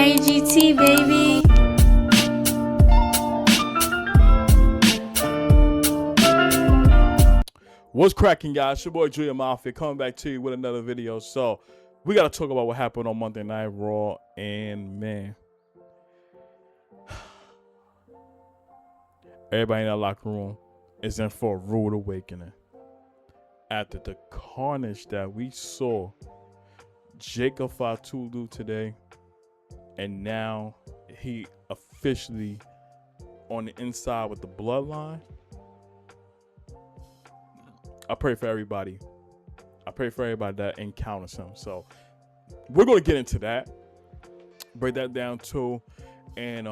IGT, baby. What's cracking, guys? It's your boy Julia Mafia coming back to you with another video. So we gotta talk about what happened on Monday Night Raw, and man, everybody in that locker room is in for a rude awakening after the carnage that we saw Jacob Fatu do today, and now he officially on the inside with the bloodline. I pray for everybody. I pray for everybody that encounters him. So we're going to get into that, break that down too, and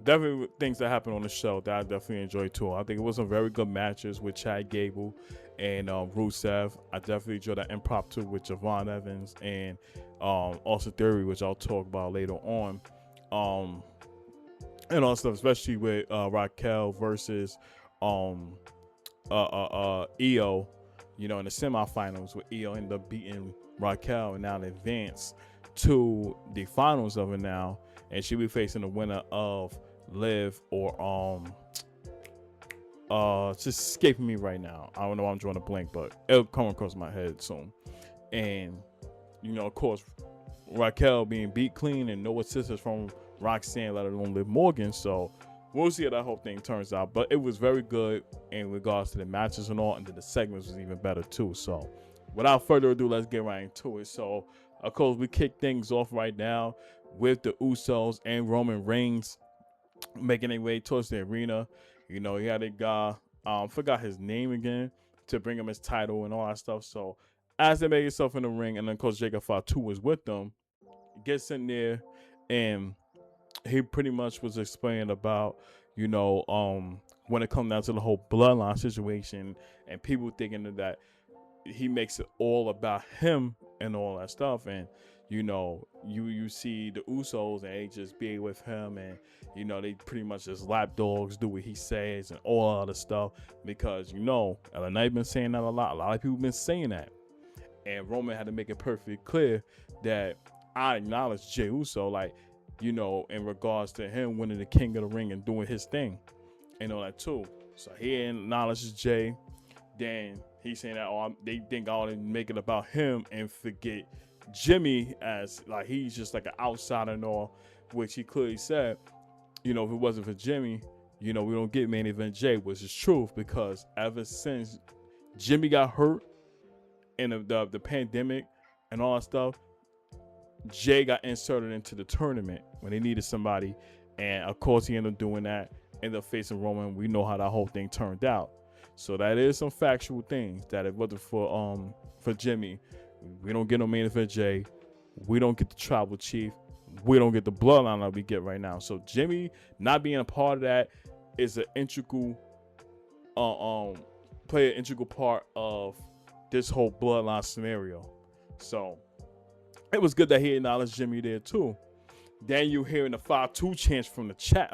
definitely things that happened on the show that I definitely enjoyed too. I think it was some very good matches with Chad Gable and Rusev. I definitely enjoyed that impromptu with Javon Evans and Austin Theory, which I'll talk about later on. And all stuff, especially with Raquel versus Io, you know, in the semifinals, with Io ended up beating Raquel, and now they advance to the finals of it now, and she'll be facing the winner of Liv or it's just escaping me right now. I don't know why I'm drawing a blank, but it'll come across my head soon. And you know, of course, Raquel being beat clean and no assistance from Roxanne, let alone Liv Morgan. So we'll see how that whole thing turns out. But it was very good in regards to the matches and all, and then the segments was even better too. So without further ado, let's get right into it. So of course, we kick things off right now with the Usos and Roman Reigns making their way towards the arena. You know, he had a guy, forgot his name again, to bring him his title and all that stuff. So as they make himself in the ring, and then of course Jacob Fatu was with them, gets in there, and he pretty much was explaining about, you know, when it comes down to the whole bloodline situation and people thinking that he makes it all about him and all that stuff. And, you know, you see the Usos and they just be with him, and, you know, they pretty much just lapdogs, do what he says and all other stuff, because, you know, LA Knight been saying that a lot of people been saying that. And Roman had to make it perfectly clear that I acknowledge Jey Uso, like, you know, in regards to him winning the King of the Ring and doing his thing and all that too. So he acknowledges Jey. Then he's saying that they think I'll make it about him and forget Jimmy as like he's just like an outsider and all, which he clearly said, you know, if it wasn't for Jimmy, you know, we don't get main event Jey, which is truth, because ever since Jimmy got hurt in the pandemic and all that stuff, Jey got inserted into the tournament when they needed somebody, and of course he ended up doing that, ended up facing Roman. We know how that whole thing turned out. So that is some factual things, that if it wasn't for Jimmy, we don't get no main event Jey, we don't get the tribal chief, we don't get the bloodline that we get right now. So Jimmy not being a part of that is an integral play an integral part of this whole bloodline scenario. So it was good that he acknowledged Jimmy there too. Then you hearing the 5-2 chants from the chat.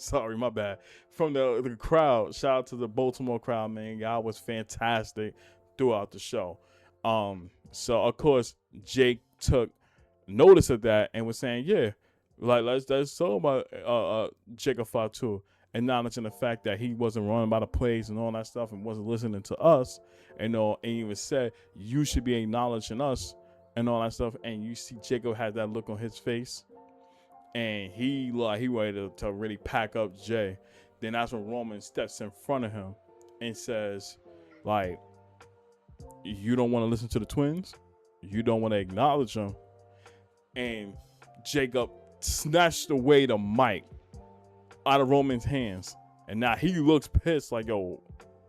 Sorry, my bad. From the crowd. Shout out to the Baltimore crowd, man. Y'all was fantastic throughout the show. So of course Jake took notice of that and was saying, yeah, like let's talk about Jacob Fatu, acknowledging the fact that he wasn't running by the plays and all that stuff and wasn't listening to us, and even said you should be acknowledging us and all that stuff. And you see Jacob had that look on his face, and he ready to really pack up Jey. Then that's when Roman steps in front of him and says, like, you don't want to listen to the twins, you don't want to acknowledge them. And Jacob snatched away the mic out of Roman's hands, and now he looks pissed, like, yo,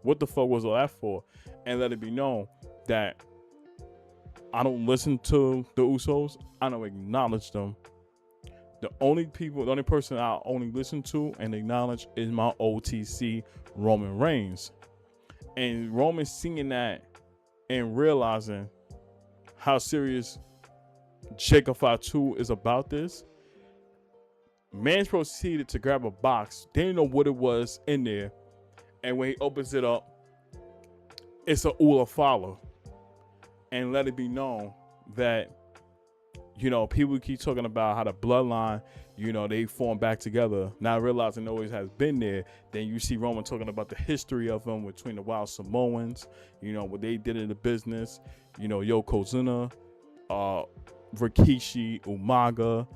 what the fuck was all that for? And let it be known that I don't listen to the Usos, I don't acknowledge them. The only person I only listen to and acknowledge is my OTC, Roman Reigns. And Roman seeing that and realizing how serious Jacob Fatu is about this, man proceeded to grab a box. They didn't know what it was in there. And when he opens it up, it's a Ula Fala. And let it be known that you know, people keep talking about how the bloodline, you know, they form back together. Now realizing it always has been there. Then you see Roman talking about the history of them between the Wild Samoans, you know, what they did in the business, you know, Yokozuna, Rikishi, Umaga,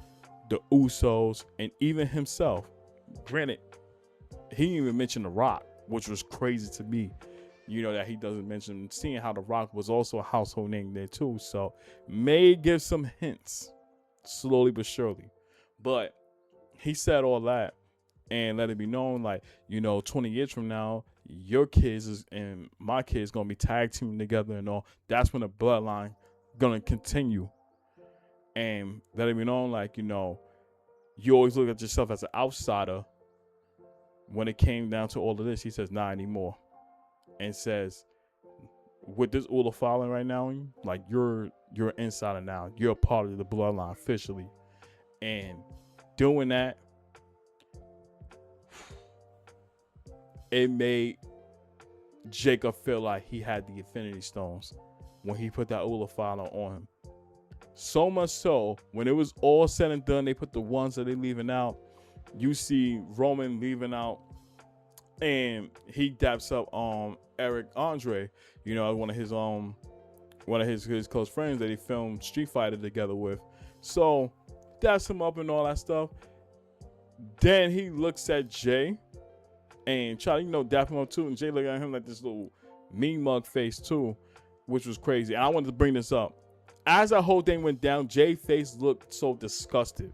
the Usos, and even himself. Granted, he didn't even mention The Rock, which was crazy to me. You know, that he doesn't mention, seeing how The Rock was also a household name there too. So may give some hints, slowly but surely. But he said all that and let it be known, like, you know, 20 years from now, your kids and my kids gonna be tag teaming together and all. That's when the bloodline gonna continue. And let it be known, like, you know, you always look at yourself as an outsider. When it came down to all of this, he says, not anymore. And says, with this Ula following right now, like, you're an insider now. You're a part of the bloodline officially. And doing that, it made Jacob feel like he had the Infinity Stones when he put that Ula follow on him. So much so, when it was all said and done, they put the ones that they leaving out. You see Roman leaving out, and he daps up Eric Andre, you know, one of his close friends that he filmed Street Fighter together with. So daps him up and all that stuff. Then he looks at Jay and try to, you know, dap him up too. And Jay looked at him like this little mean mug face too, which was crazy. And I wanted to bring this up. As that whole thing went down, Jay's face looked so disgusted.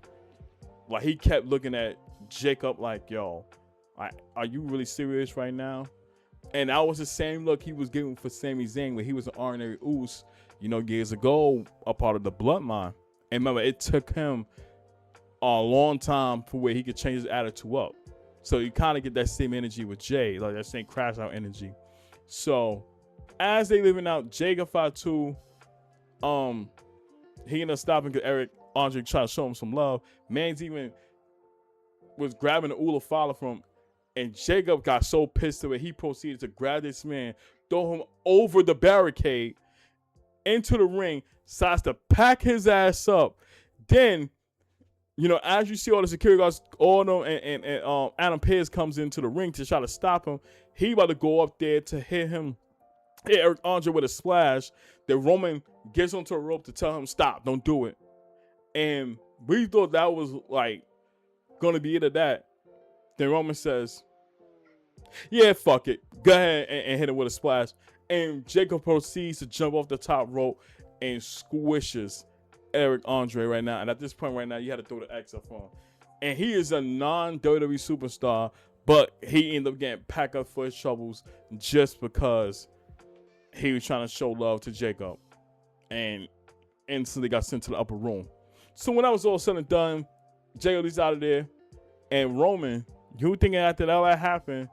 Like, he kept looking at Jacob like, yo, are you really serious right now? And that was the same look he was giving for Sami Zayn when he was an ordinary Uso, you know, years ago, a part of the bloodline. And remember, it took him a long time for where he could change his attitude up. So you kind of get that same energy with Jay, like that same crash out energy. So as they living out, Jacob Fatu, he ended up stopping because Eric Andre tried to show him some love. Man's even was grabbing the Ula Fala from, and Jacob got so pissed at it, he proceeded to grab this man, throw him over the barricade into the ring, starts to pack his ass up. Then, you know, as you see all the security guards, all of them, and Adam Pearce comes into the ring to try to stop him. He about to go up there to hit Eric Andre with a splash. Then Roman gets onto a rope to tell him, stop, don't do it. And we thought that was like gonna be it of that. Then Roman says, yeah, fuck it, go ahead and hit him with a splash. And Jacob proceeds to jump off the top rope and squishes Eric Andre right now. And at this point right now, you had to throw the X up on him. And he is a non-WWE superstar, but he ended up getting packed up for his troubles just because he was trying to show love to Jacob, and instantly got sent to the upper room. So when that was all said and done, Jacob is out of there, and Roman, you thinking after that happened,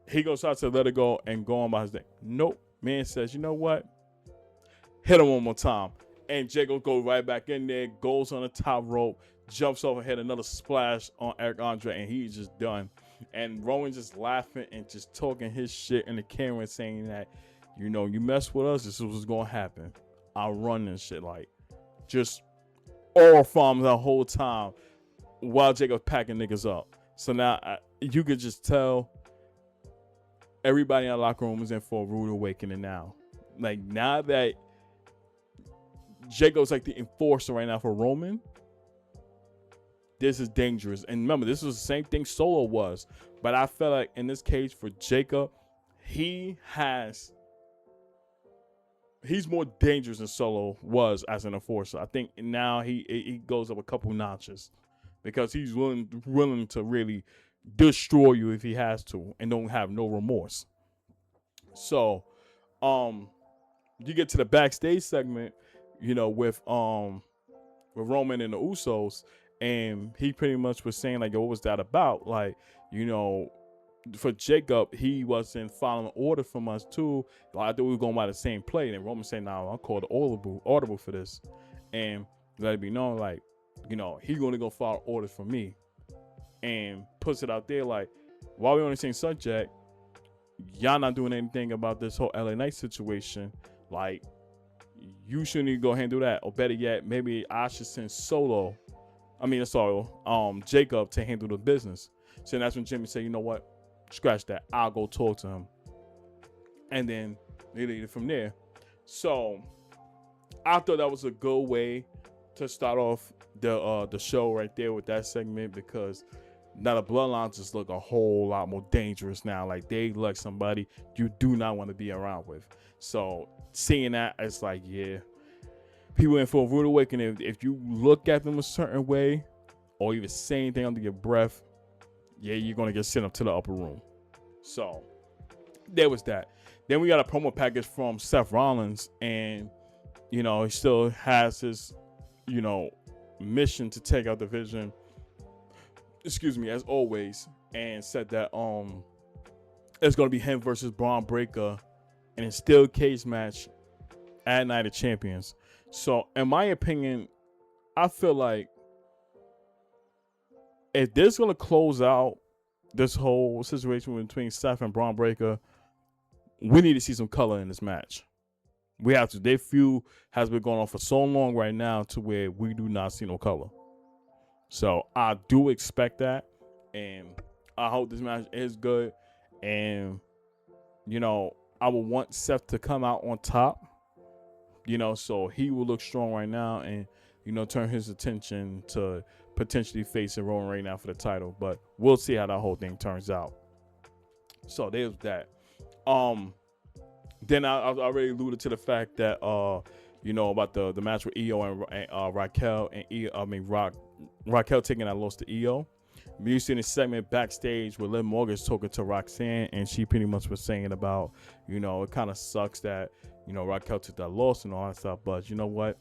he goes out to let it go and go on by his day. Nope. Man says, you know what? Hit him one more time. And Jacob goes right back in there, goes on the top rope, jumps over, hit another splash on Eric Andre, and he's just done. And Roman just laughing and just talking his shit in the camera, saying that, you know, you mess with us, this is what's going to happen. I'll run this shit, like, just all farms the whole time while Jacob packing niggas up. So now you could just tell everybody in the locker room is in for a rude awakening now. Like, now that Jacob's like the enforcer right now for Roman, this is dangerous. And remember, this was the same thing Solo was. But I felt like in this case for Jacob, he's more dangerous than Solo was as an enforcer. I think now he goes up a couple notches because he's willing to really destroy you if he has to and don't have no remorse. So, you get to the backstage segment, you know, with Roman and the Usos, and he pretty much was saying like, what was that about? Like, you know, for Jacob, he wasn't following order from us too. Like, I thought we were going by the same play. And Roman saying, "Nah, I'm called audible for this," and let it be known, like, you know, he gonna go follow orders from me, and puts it out there like, while we on the same subject, y'all not doing anything about this whole LA Knight situation. Like, you shouldn't go ahead and do that. Or better yet, maybe I should send Jacob to handle the business. So that's when Jimmy said, you know what? Scratch that. I'll go talk to him. And then they lead it from there. So I thought that was a good way to start off the show right there with that segment, because now the bloodlines just look a whole lot more dangerous now. Like they look somebody you do not want to be around with. So seeing that, it's like, yeah, people in for a rude awakening. If you look at them a certain way or even say anything under your breath, yeah, you're going to get sent up to the upper room. So there was that. Then we got a promo package from Seth Rollins, and, you know, he still has his, you know, mission to take out the Division, as always, and said that it's going to be him versus Braun Breaker in a steel cage match at Night of Champions. So, in my opinion, I feel like if this is going to close out this whole situation between Seth and Braun Breaker, we need to see some color in this match. We have to. Their feud has been going on for so long right now to where we do not see no color. So I do expect that, and I hope this match is good. And, you know, I would want Seth to come out on top, you know, so he will look strong right now and, you know, turn his attention to potentially facing Roman right now for the title. But we'll see how that whole thing turns out. So there's that. Then I already alluded to the fact that you know, about the match with Io and Raquel, and Raquel taking that loss to Io. You see in a segment backstage where Liv Morgan's talking to Roxanne, and she pretty much was saying about, you know, it kind of sucks that, you know, Raquel took that loss and all that stuff, but you know what?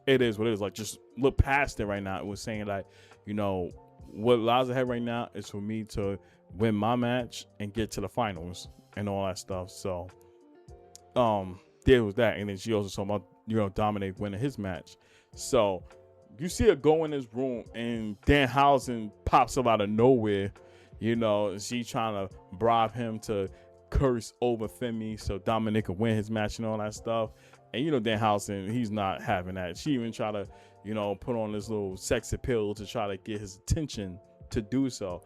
It is what it is. Like, just look past it right now. It was saying like, you know, what lies ahead right now is for me to win my match and get to the finals and all that stuff. So, there was that. And then she also talking about, you know, Dominic winning his match. So you see her go in this room and Danhausen pops up out of nowhere. You know, she trying to bribe him to curse over Femi so Dominic can win his match and all that stuff. And, you know, Danhausen, he's not having that. She even try to, you know, put on this little sex appeal to try to get his attention to do so.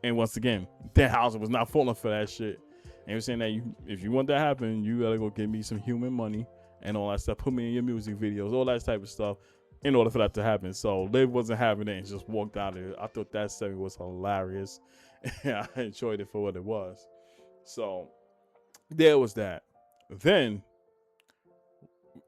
And once again, Danhausen was not falling for that shit. And we're saying that if you want that to happen, you gotta go give me some human money and all that stuff. Put me in your music videos, all that type of stuff, in order for that to happen. So Liv wasn't having it and just walked out of it. I thought that segment was hilarious. I enjoyed it for what it was. So there was that. Then,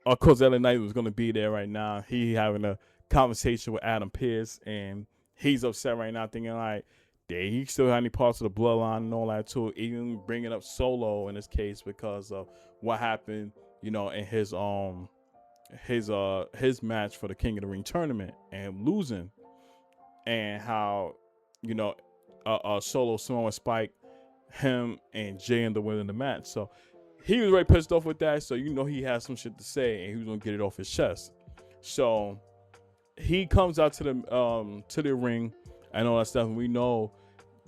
of course, LA Knight was gonna be there right now. He having a conversation with Adam Pearce, and he's upset right now, thinking like, he still had any parts of the bloodline and all that too. Even bringing up Solo in this case because of what happened, you know, in his match for the King of the Ring tournament and losing, and how, you know, Solo, Samoa Spike, him and Jay ended up winning the match. So he was very pissed off with that. So you know he has some shit to say and he was gonna get it off his chest. So he comes out to the ring and all that stuff, and we know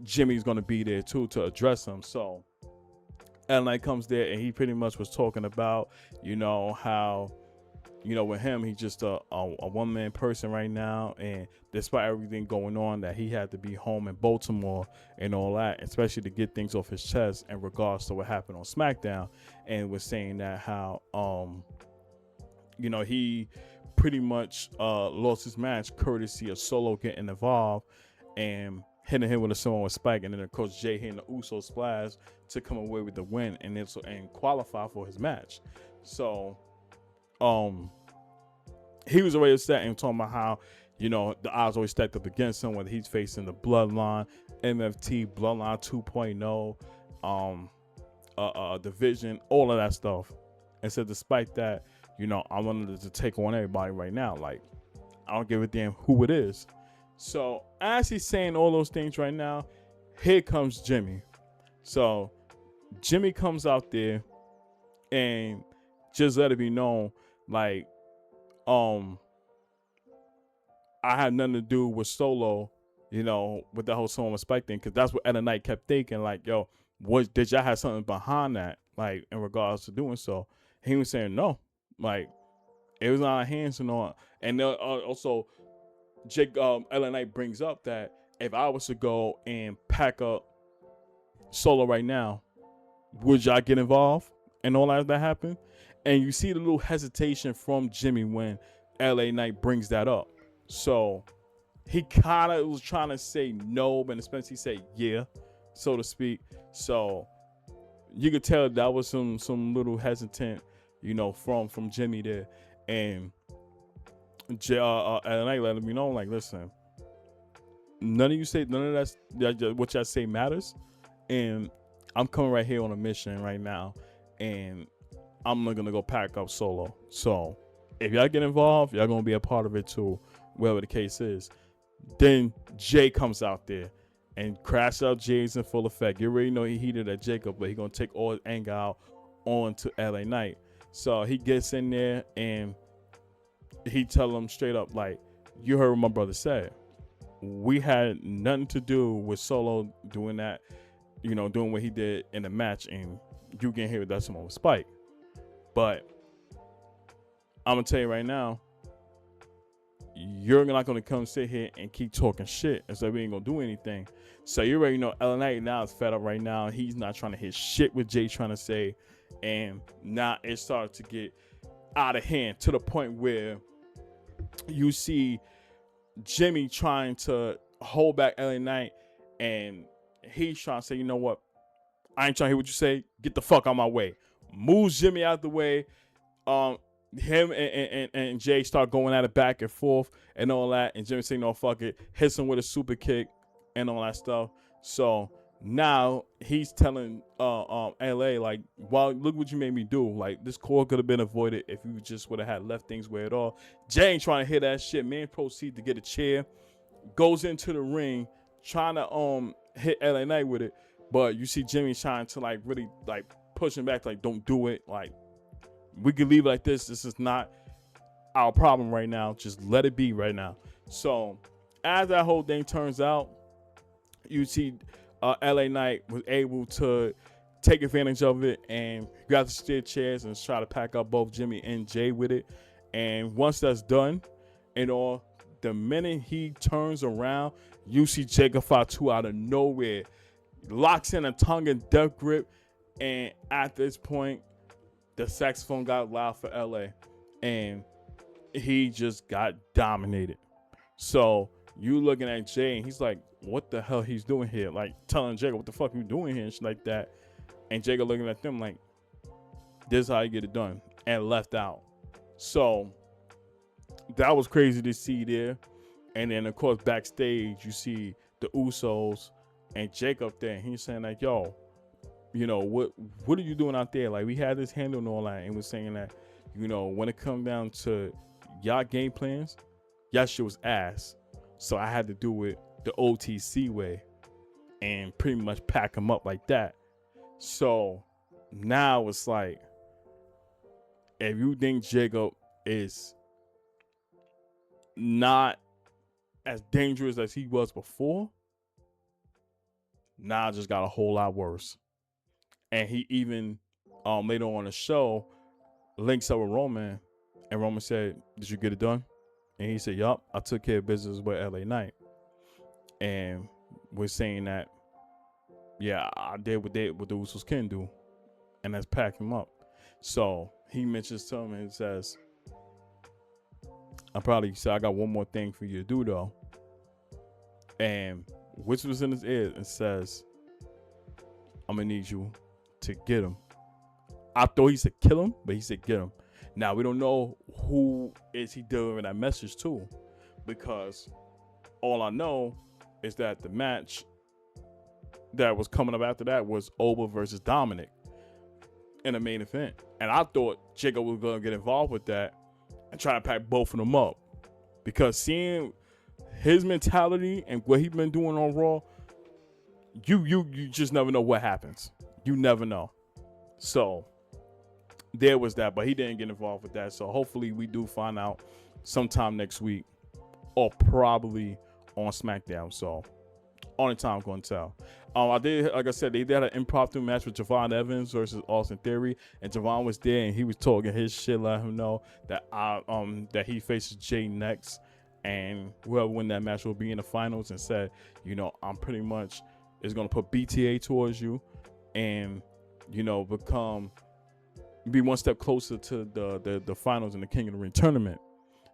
Jimmy's gonna be there too to address him. So LA Knight comes there, and he pretty much was talking about, you know, how, you know, with him, he's just a one-man person right now, and despite everything going on, that he had to be home in Baltimore and all that, especially to get things off his chest in regards to what happened on SmackDown, and was saying that how, you know, he pretty much lost his match courtesy of Solo getting involved and hitting him with a Samoa Spike, and then of course Jay hitting the Uso splash to come away with the win and qualify for his match. So he was already upset and talking about how, you know, the odds always stacked up against him, whether he's facing the Bloodline, MFT, Bloodline 2.0, Division, all of that stuff. And so despite that, you know, I wanted to take on everybody right now. Like, I don't give a damn who it is. So as he's saying all those things right now, here comes Jimmy. So Jimmy comes out there and just let it be known, like, I had nothing to do with Solo, you know, with the whole Samoa Spike thing, because that's what LA Knight kept thinking, like, yo, did y'all have something behind that, like, in regards to doing so? He was saying no, like, It was on our hands and all. And also, Jake LA Knight brings up that if I was to go and pack up Solo right now, would y'all get involved and all that happened? And you see the little hesitation from Jimmy when LA Knight brings that up. So he kind of was trying to say no, but in Spence he said yeah, so to speak. So you could tell that was some little hesitant, from Jimmy there. And LA Knight let him know, like, listen, none of that what y'all say matters. And I'm coming right here on a mission right now, and I'm not gonna go pack up Solo. So if y'all get involved, y'all gonna be a part of it too, whatever the case is. Then Jay comes out there and crash out Jay's in full effect. You already know he heated at Jacob, but he gonna take all his anger out onto LA Knight. So he gets in there and he tell him straight up, like, you heard what my brother said. We had nothing to do with Solo doing that, doing what he did in the match, and you can hear that's some with Spike. But I'm gonna tell you right now, you're not gonna come sit here and keep talking shit and say we ain't gonna do anything. So you already know LA Knight now is fed up right now. He's not trying to hit shit with Jay trying to say, and now it started to get out of hand to the point where you see Jimmy trying to hold back LA Knight, and he's trying to say, you know what? I ain't trying to hear what you say. Get the fuck out my way. Moves Jimmy out the way. Him and Jay start going at it back and forth and all that. And Jimmy saying, no, fuck it. Hits him with a super kick and all that stuff. So now he's telling LA, like, well, look what you made me do. Like, this call could have been avoided if you just would have had left things where it all. Jay ain't trying to hear that shit. Man proceed to get a chair. Goes into the ring trying to hit LA Knight with it. But you see Jimmy trying to, like, really, like, push him back, like, don't do it. Like, we can leave it like this. This is not our problem right now. Just let it be right now. So as that whole thing turns out, you see LA Knight was able to take advantage of it and grab the steer chairs and try to pack up both Jimmy and Jay with it. And once that's done, the minute he turns around, you see Jacob Fatu out of nowhere locks in a tongue and death grip, and at this point the saxophone got loud for LA and he just got dominated. So you looking at Jay and he's like, what the hell he's doing here? Like telling Jacob, what the fuck you doing here and shit like that. And Jacob looking at them like, this is how you get it done, and left out. So that was crazy to see there. And then of course backstage you see the Usos and Jacob there, and he's saying like, yo, what are you doing out there? Like, we had this handle and all that, and we're saying that, when it comes down to y'all game plans, y'all shit was ass. So I had to do it the OTC way and pretty much pack them up like that. So now it's like, if you think Jacob is not as dangerous as he was before, now just got a whole lot worse. And he even later on the show links up with Roman, and Roman said, did you get it done? And he said, yup, I took care of business with LA Knight. And we're saying that, yeah, I did what the Usos can do, and that's pack him up. So he mentions to him and says, I got one more thing for you to do though. And whispers in his ear and says, I'm gonna need you to get him. I thought he said kill him, but he said get him. Now we don't know who is he delivering that message to, because all I know is that the match that was coming up after that was Oba versus Dominic in the main event. And I thought Jacob was gonna get involved with that and try to pack both of them up, because seeing his mentality and what he's been doing on Raw, you just never know what happens. You never know. So there was that, but he didn't get involved with that. So hopefully we do find out sometime next week, or probably on SmackDown. So Only time going to tell. I did, like I said, they did an impromptu match with Javon Evans versus Austin Theory, and Javon was there and he was talking his shit, letting him know that that he faces Jay next, and whoever win that match will be in the finals. And said, I'm pretty much is gonna put BTA towards you, and be one step closer to the finals in the King of the Ring tournament.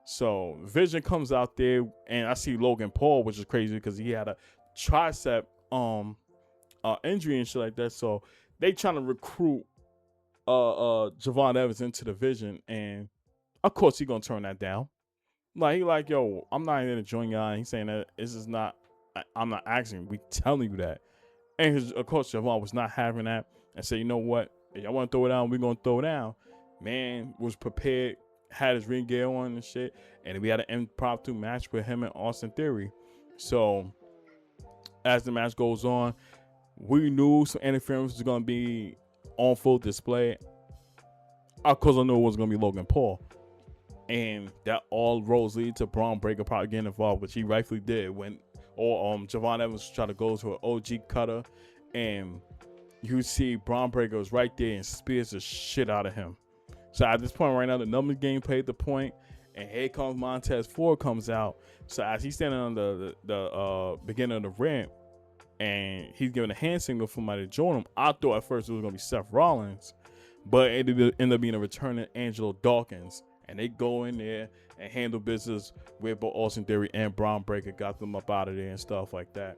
So Vision comes out there, and I see Logan Paul, which is crazy because he had a tricep injury and shit like that. So they trying to recruit Javon Evans into the Vision, and of course he gonna turn that down. Like he like, yo, I'm not even enjoying y'all. He's saying that this is not. I'm not asking. We telling you that. And of course Javon was not having that, and said, you know what? If y'all want to throw it down, we're gonna throw it down. Man was prepared, had his ring gear on and shit, and we had an impromptu match with him and Austin Theory. So as the match goes on, we knew some interference was gonna be on full display. Of course, I knew it was gonna be Logan Paul, and that all roads lead to Braun Breaker probably getting involved, which he rightfully did when Javon Evans tried to go to an OG cutter, and you see Braun Breaker was right there and spears the shit out of him. So at this point right now, the numbers game played the point, and here comes Montez Ford comes out. So as he's standing on the beginning of the ramp, and he's giving a hand signal for somebody to join him, I thought at first it was going to be Seth Rollins, but it ended up being a returning Angelo Dawkins. And they go in there and handle business with both Austin Theory and Braun Breaker, got them up out of there and stuff like that.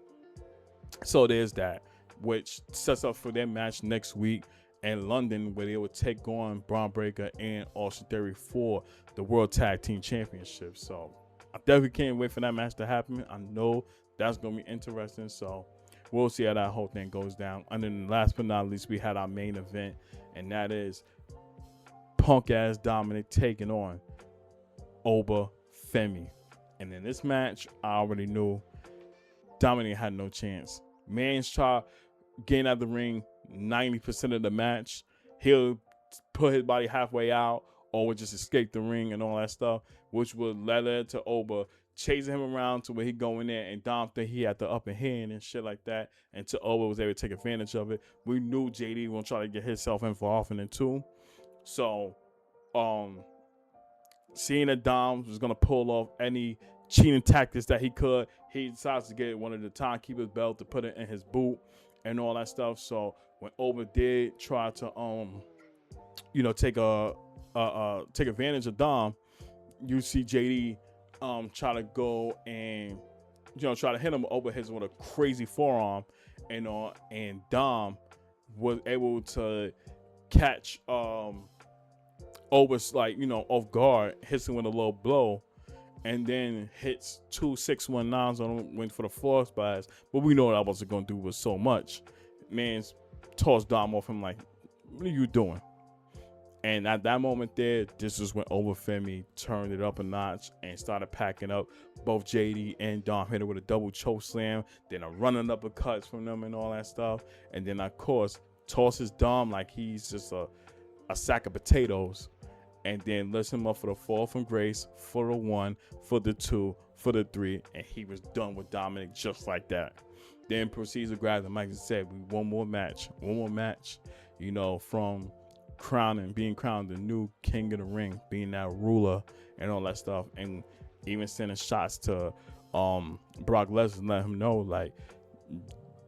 So there's that, which sets up for their match next week in London, where they would take on Braun Breaker and Austin Theory for the World Tag Team Championship. So I definitely can't wait for that match to happen. I know that's going to be interesting. So we'll see how that whole thing goes down. And then last but not least, we had our main event, and that is punk ass Dominic taking on Oba Femi. And in this match, I already knew Dominic had no chance. Man's try getting out the ring 90% of the match. He'll put his body halfway out or would just escape the ring and all that stuff, which would lead to Oba chasing him around to where he go in there, and Dom think he had the upper hand and shit like that, until Oba was able to take advantage of it. We knew JD was try to get himself involved in it too. So, seeing that Dom was gonna pull off any cheating tactics that he could, he decides to get one of the timekeeper's belt to put it in his boot and all that stuff. So when Oba did try to take advantage of Dom, you see JD try to go and try to hit him. Oba hits with a crazy forearm, and Dom was able to catch Oba's off guard, hits him with a low blow, and then hits 2 619s on him, went for the floor splash. But we know what I wasn't gonna do was so much. Man's tossed Dom off him like, what are you doing? And at that moment there, this is when Oba Femi turned it up a notch and started packing up. Both JD and Dom hit it with a double choke slam, then a running uppercuts from them and all that stuff. And then of course tosses Dom like he's just a sack of potatoes, and then lifts him up for the fall from grace, for the 1, for the 2, for the 3, and he was done with Dominic just like that. Then proceeds to grab the mic and said, one more match, from being crowned the new King of the Ring, being that ruler and all that stuff, and even sending shots to Brock Lesnar, let him know, like,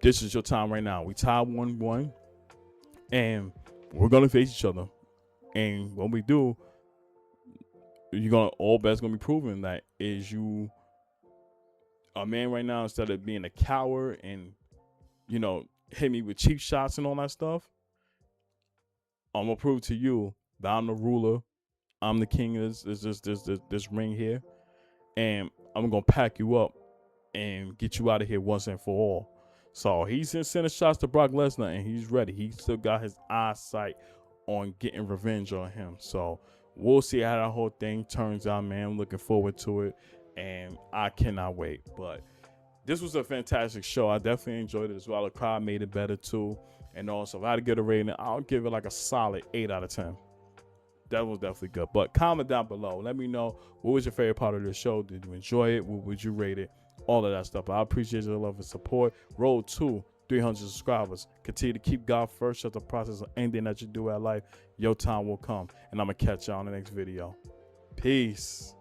this is your time right now. We tied 1-1, and we're gonna face each other. And when we do, all bets gonna be proven that is you a man right now, instead of being a coward and hit me with cheap shots and all that stuff. I'm gonna prove to you that I'm the ruler, I'm the king of this ring here, and I'm gonna pack you up and get you out of here once and for all. So he's sending shots to Brock Lesnar, and he's ready. He still got his eyesight on getting revenge on him. So we'll see how that whole thing turns out, man. I'm looking forward to it, and I cannot wait. But this was a fantastic show. I definitely enjoyed it as well. The crowd made it better too. And also, if I had to give a rating, I'll give it like a solid 8 out of 10. That was definitely good. But comment down below. Let me know, what was your favorite part of the show? Did you enjoy it? What would you rate it? all of that stuff. But I appreciate your love and support. Road to 300 subscribers. Continue to keep God first. Shut the process of anything that you do at life. Your time will come. And I'm going to catch y'all in the next video. Peace.